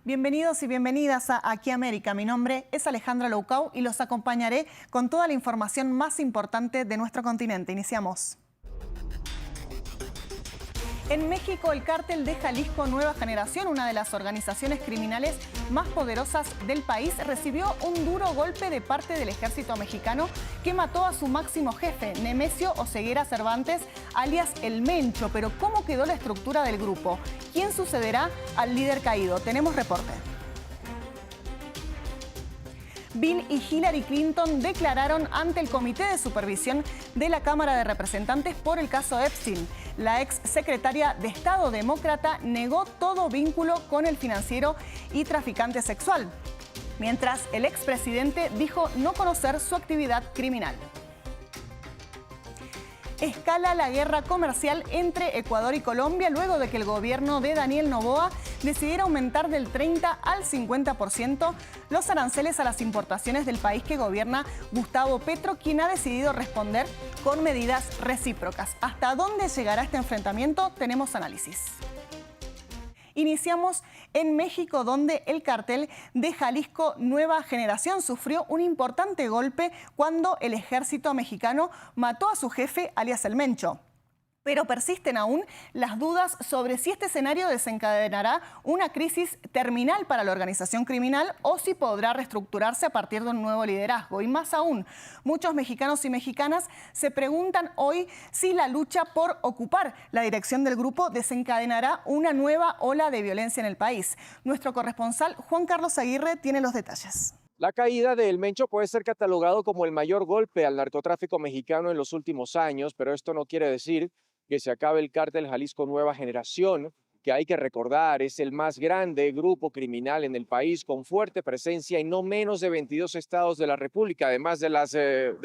Bienvenidos y bienvenidas a Aquí América. Mi nombre es Alejandra Loucau y los acompañaré con toda la información más importante de nuestro continente. Iniciamos. En México, el cártel de Jalisco Nueva Generación, una de las organizaciones criminales más poderosas del país, recibió un duro golpe de parte del ejército mexicano que mató a su máximo jefe, Nemesio Oseguera Cervantes, alias El Mencho. Pero ¿cómo quedó la estructura del grupo? ¿Quién sucederá al líder caído? Tenemos reporte. Bill y Hillary Clinton declararon ante el Comité de Supervisión de la Cámara de Representantes por el caso Epstein. La ex secretaria de Estado demócrata negó todo vínculo con el financiero y traficante sexual, mientras el expresidente dijo no conocer su actividad criminal. Escala la guerra comercial entre Ecuador y Colombia luego de que el gobierno de Daniel Noboa decidiera aumentar del 30 al 50% los aranceles a las importaciones del país que gobierna Gustavo Petro, quien ha decidido responder con medidas recíprocas. ¿Hasta dónde llegará este enfrentamiento? Tenemos análisis. Iniciamos en México, donde el cártel de Jalisco Nueva Generación sufrió un importante golpe cuando el ejército mexicano mató a su jefe, alias El Mencho. Pero persisten aún las dudas sobre si este escenario desencadenará una crisis terminal para la organización criminal o si podrá reestructurarse a partir de un nuevo liderazgo. Y más aún, muchos mexicanos y mexicanas se preguntan hoy si la lucha por ocupar la dirección del grupo desencadenará una nueva ola de violencia en el país. Nuestro corresponsal Juan Carlos Aguirre tiene los detalles. La caída de El Mencho puede ser catalogado como el mayor golpe al narcotráfico mexicano en los últimos años, pero esto no quiere decir que se acabe el cártel Jalisco Nueva Generación, que hay que recordar es el más grande grupo criminal en el país, con fuerte presencia en no menos de 22 estados de la República, además de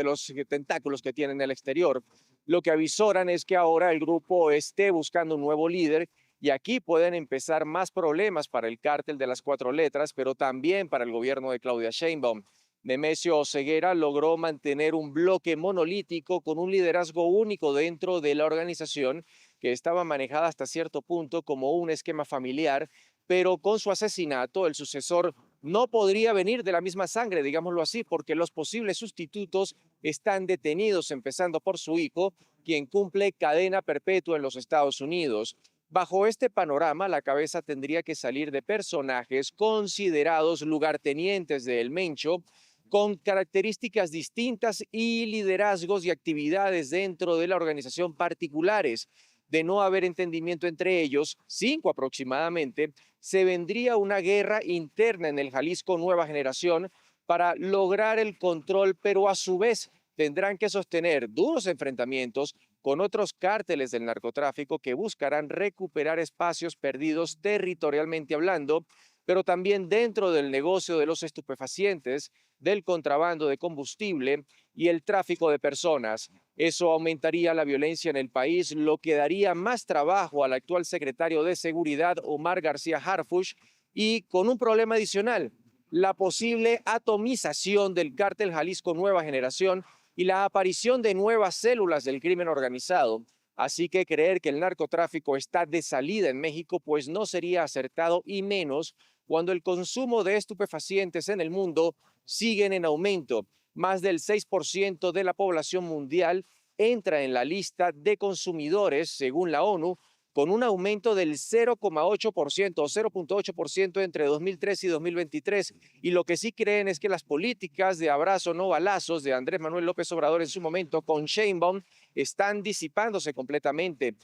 los tentáculos que tiene en el exterior. Lo que avisoran es que ahora el grupo esté buscando un nuevo líder y aquí pueden empezar más problemas para el cártel de las cuatro letras, pero también para el gobierno de Claudia Sheinbaum. Nemesio Oseguera logró mantener un bloque monolítico con un liderazgo único dentro de la organización que estaba manejada hasta cierto punto como un esquema familiar, pero con su asesinato el sucesor no podría venir de la misma sangre, digámoslo así, porque los posibles sustitutos están detenidos, empezando por su hijo, quien cumple cadena perpetua en los Estados Unidos. Bajo este panorama, la cabeza tendría que salir de personajes considerados lugartenientes de El Mencho, con características distintas y liderazgos y actividades dentro de la organización particulares. De no haber entendimiento entre ellos, 5 aproximadamente, se vendría una guerra interna en el Jalisco Nueva Generación para lograr el control, pero a su vez tendrán que sostener duros enfrentamientos con otros cárteles del narcotráfico que buscarán recuperar espacios perdidos territorialmente hablando, pero también dentro del negocio de los estupefacientes, del contrabando de combustible y el tráfico de personas. Eso aumentaría la violencia en el país, lo que daría más trabajo al actual secretario de Seguridad, Omar García Harfuch, y con un problema adicional, la posible atomización del cártel Jalisco Nueva Generación y la aparición de nuevas células del crimen organizado. Así que creer que el narcotráfico está de salida en México pues no sería acertado, y menos cuando el consumo de estupefacientes en el mundo siguen en aumento. Más del 6% de la población mundial entra en la lista de consumidores, según la ONU, con un aumento del 0,8% o 0,8% entre 2003 y 2023. Y lo que sí creen es que las políticas de abrazo no balazos de Andrés Manuel López Obrador en su momento con Sheinbaum están disipándose completamente.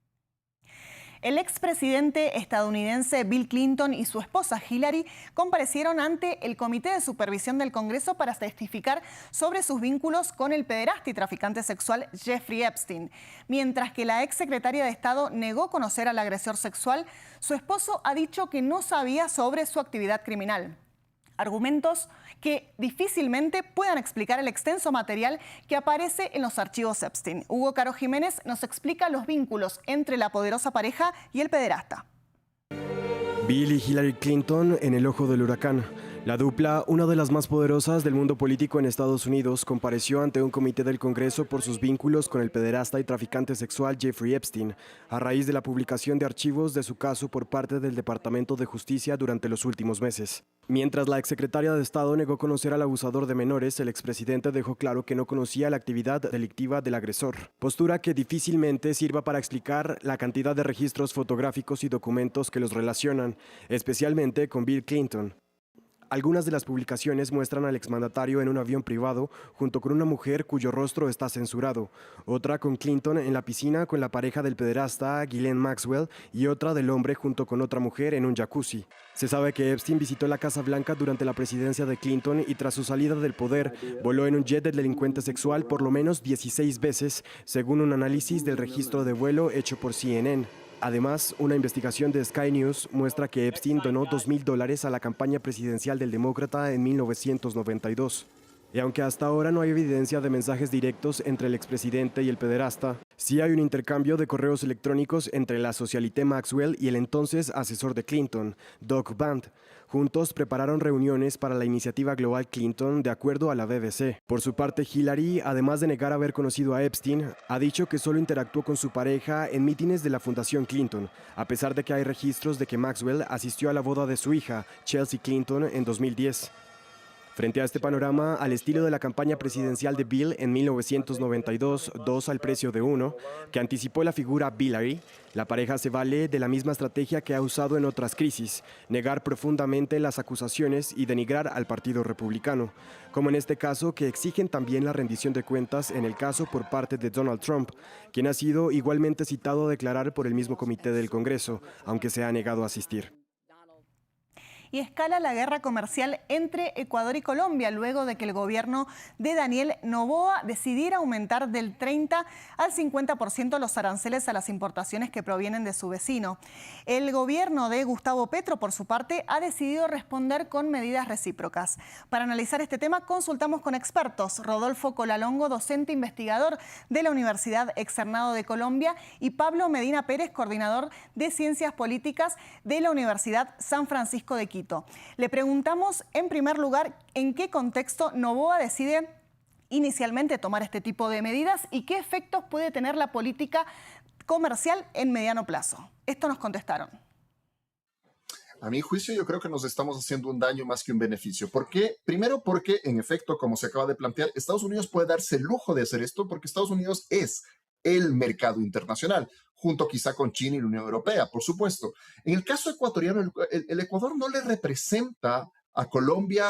El expresidente estadounidense Bill Clinton y su esposa Hillary comparecieron ante el Comité de Supervisión del Congreso para testificar sobre sus vínculos con el pederasta y traficante sexual Jeffrey Epstein. Mientras que la exsecretaria de Estado negó conocer al agresor sexual, su esposo ha dicho que no sabía sobre su actividad criminal. Argumentos que difícilmente puedan explicar el extenso material que aparece en los archivos Epstein. Hugo Caro Jiménez nos explica los vínculos entre la poderosa pareja y el pederasta. Bill y Hillary Clinton en el ojo del huracán. La dupla, una de las más poderosas del mundo político en Estados Unidos, compareció ante un comité del Congreso por sus vínculos con el pederasta y traficante sexual Jeffrey Epstein, a raíz de la publicación de archivos de su caso por parte del Departamento de Justicia durante los últimos meses. Mientras la exsecretaria de Estado negó conocer al abusador de menores, el expresidente dejó claro que no conocía la actividad delictiva del agresor, postura que difícilmente sirva para explicar la cantidad de registros fotográficos y documentos que los relacionan, especialmente con Bill Clinton. Algunas de las publicaciones muestran al exmandatario en un avión privado junto con una mujer cuyo rostro está censurado, otra con Clinton en la piscina con la pareja del pederasta Ghislaine Maxwell y otra del hombre junto con otra mujer en un jacuzzi. Se sabe que Epstein visitó la Casa Blanca durante la presidencia de Clinton y tras su salida del poder voló en un jet del delincuente sexual por lo menos 16 veces, según un análisis del registro de vuelo hecho por CNN. Además, una investigación de Sky News muestra que Epstein donó $2,000 a la campaña presidencial del demócrata en 1992. Y aunque hasta ahora no hay evidencia de mensajes directos entre el expresidente y el pederasta, sí hay un intercambio de correos electrónicos entre la socialité Maxwell y el entonces asesor de Clinton, Doug Band. Juntos prepararon reuniones para la iniciativa global Clinton de acuerdo a la BBC. Por su parte, Hillary, además de negar haber conocido a Epstein, ha dicho que solo interactuó con su pareja en mítines de la Fundación Clinton, a pesar de que hay registros de que Maxwell asistió a la boda de su hija, Chelsea Clinton, en 2010. Frente a este panorama, al estilo de la campaña presidencial de Bill en 1992, 2 al precio de 1, que anticipó la figura Billary, la pareja se vale de la misma estrategia que ha usado en otras crisis, negar profundamente las acusaciones y denigrar al Partido Republicano, como en este caso que exigen también la rendición de cuentas en el caso por parte de Donald Trump, quien ha sido igualmente citado a declarar por el mismo comité del Congreso, aunque se ha negado a asistir. Y escala la guerra comercial entre Ecuador y Colombia luego de que el gobierno de Daniel Noboa decidiera aumentar del 30 al 50% los aranceles a las importaciones que provienen de su vecino. El gobierno de Gustavo Petro, por su parte, ha decidido responder con medidas recíprocas. Para analizar este tema consultamos con expertos: Rodolfo Colalongo, docente investigador de la Universidad Externado de Colombia, y Pablo Medina Pérez, coordinador de Ciencias Políticas de la Universidad San Francisco de Quito. Le preguntamos, en primer lugar, en qué contexto Noboa decide inicialmente tomar este tipo de medidas y qué efectos puede tener la política comercial en mediano plazo. Esto nos contestaron. A mi juicio, yo creo que nos estamos haciendo un daño más que un beneficio. ¿Por qué? Primero porque, en efecto, como se acaba de plantear, Estados Unidos puede darse el lujo de hacer esto porque Estados Unidos es el mercado internacional, junto quizá con China y la Unión Europea, por supuesto. En el caso ecuatoriano, el Ecuador no le representa a Colombia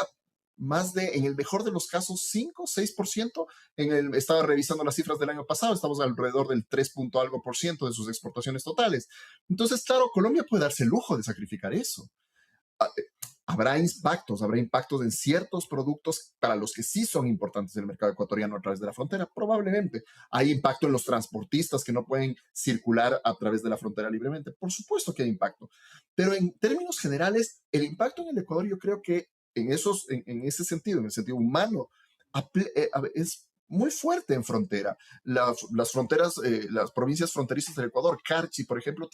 más de, en el mejor de los casos, 5, 6%. Estaba revisando las cifras del año pasado, estamos alrededor del 3 punto algo por ciento de sus exportaciones totales. Entonces, claro, Colombia puede darse el lujo de sacrificar eso. Habrá impactos en ciertos productos para los que sí son importantes en el mercado ecuatoriano a través de la frontera, probablemente. Hay impacto en los transportistas que no pueden circular a través de la frontera libremente. Por supuesto que hay impacto. Pero en términos generales, el impacto en el Ecuador, yo creo que en ese sentido, en el sentido humano, es muy fuerte en frontera. Las fronteras, las provincias fronterizas del Ecuador, Carchi, por ejemplo,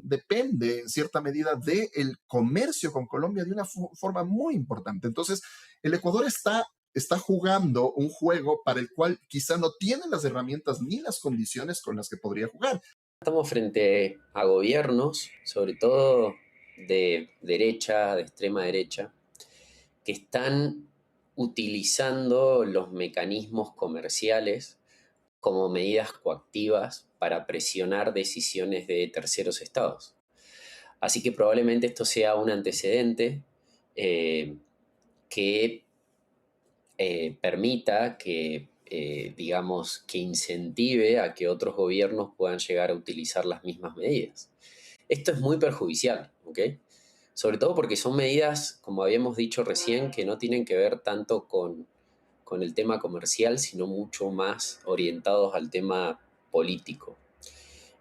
depende en cierta medida del comercio con Colombia de una forma muy importante. Entonces, el Ecuador está jugando un juego para el cual quizá no tiene las herramientas ni las condiciones con las que podría jugar. Estamos frente a gobiernos, sobre todo de derecha, de extrema derecha, que están utilizando los mecanismos comerciales como medidas coactivas para presionar decisiones de terceros estados. Así que probablemente esto sea un antecedente que permita que, digamos, que incentive a que otros gobiernos puedan llegar a utilizar las mismas medidas. Esto es muy perjudicial, ¿ok? Sobre todo porque son medidas, como habíamos dicho recién, que no tienen que ver tanto con el tema comercial, sino mucho más orientados al tema político.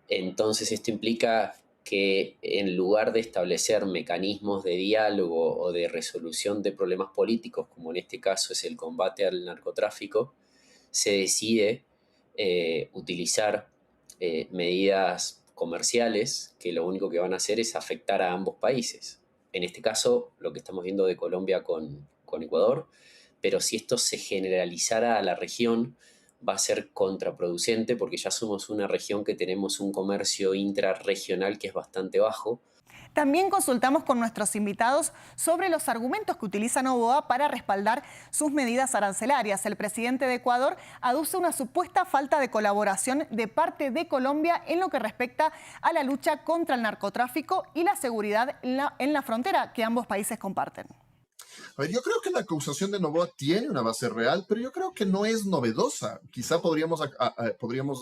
Entonces esto implica que en lugar de establecer mecanismos de diálogo o de resolución de problemas políticos, como en este caso es el combate al narcotráfico, se decide utilizar medidas comerciales que lo único que van a hacer es afectar a ambos países. en este caso, lo que estamos viendo de Colombia con Ecuador, pero si esto se generalizara a la región, va a ser contraproducente porque ya somos una región que tenemos un comercio intrarregional que es bastante bajo. También consultamos con nuestros invitados sobre los argumentos que utiliza Noboa para respaldar sus medidas arancelarias. El presidente de Ecuador aduce una supuesta falta de colaboración de parte de Colombia en lo que respecta a la lucha contra el narcotráfico y la seguridad en la frontera que ambos países comparten. A ver, yo creo que la acusación de Noboa tiene una base real, pero yo creo que no es novedosa. Quizá podríamos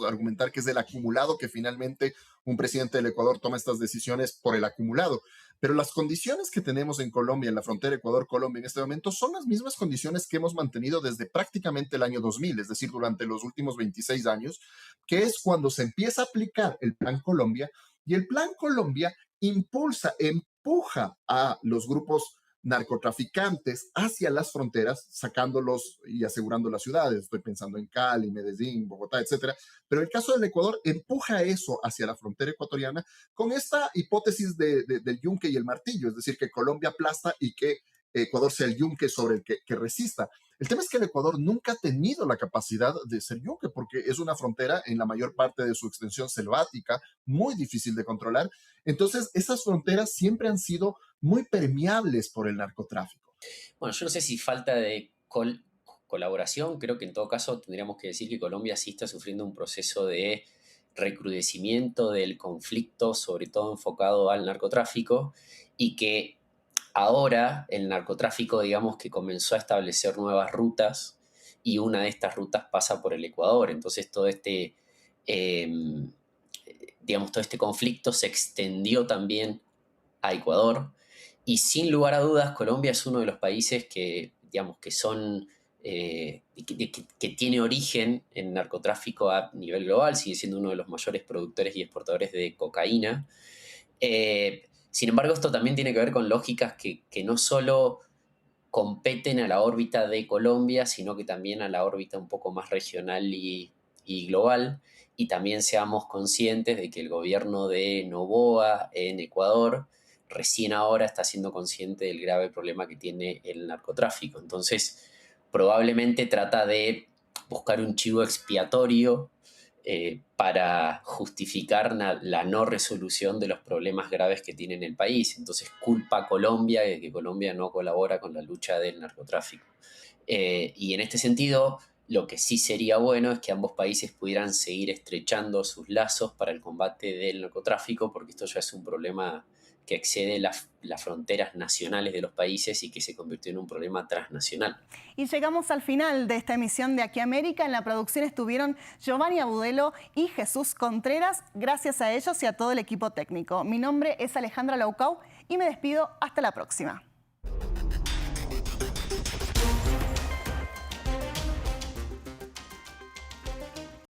argumentar que es del acumulado que finalmente un presidente del Ecuador toma estas decisiones por el acumulado. Pero las condiciones que tenemos en Colombia, en la frontera Ecuador-Colombia en este momento, son las mismas condiciones que hemos mantenido desde prácticamente el año 2000, es decir, durante los últimos 26 años, que es cuando se empieza a aplicar el Plan Colombia, y el Plan Colombia empuja a los grupos narcotraficantes hacia las fronteras, sacándolos y asegurando las ciudades. Estoy pensando en Cali, Medellín, Bogotá, etcétera. Pero el caso del Ecuador empuja eso hacia la frontera ecuatoriana con esta hipótesis del yunque y el martillo, es decir, que Colombia aplasta y que Ecuador sea el yunque sobre el que resista. El tema es que el Ecuador nunca ha tenido la capacidad de ser yunque porque es una frontera en la mayor parte de su extensión selvática, muy difícil de controlar. Entonces, esas fronteras siempre han sido muy permeables por el narcotráfico. Bueno, yo no sé si falta de colaboración, creo que en todo caso tendríamos que decir que Colombia sí está sufriendo un proceso de recrudecimiento del conflicto, sobre todo enfocado al narcotráfico, y que ahora el narcotráfico, digamos que comenzó a establecer nuevas rutas y una de estas rutas pasa por el Ecuador. Entonces todo todo este conflicto se extendió también a Ecuador y sin lugar a dudas Colombia es uno de los países que, digamos, que son... que tiene origen en narcotráfico a nivel global, sigue siendo uno de los mayores productores y exportadores de cocaína. Sin embargo, esto también tiene que ver con lógicas que no solo competen a la órbita de Colombia, sino que también a la órbita un poco más regional y global. Y también seamos conscientes de que el gobierno de Noboa en Ecuador recién ahora está siendo consciente del grave problema que tiene el narcotráfico. Entonces, probablemente trata de buscar un chivo expiatorio para justificar la no resolución de los problemas graves que tiene en el país. Entonces culpa a Colombia de que Colombia no colabora con la lucha del narcotráfico. Y en este sentido, lo que sí sería bueno es que ambos países pudieran seguir estrechando sus lazos para el combate del narcotráfico, porque esto ya es un problema que excede las fronteras nacionales de los países y que se convirtió en un problema transnacional. Y llegamos al final de esta emisión de Aquí América. En la producción estuvieron Giovanni Agudelo y Jesús Contreras. Gracias a ellos y a todo el equipo técnico. Mi nombre es Alejandra Laucau y me despido hasta la próxima.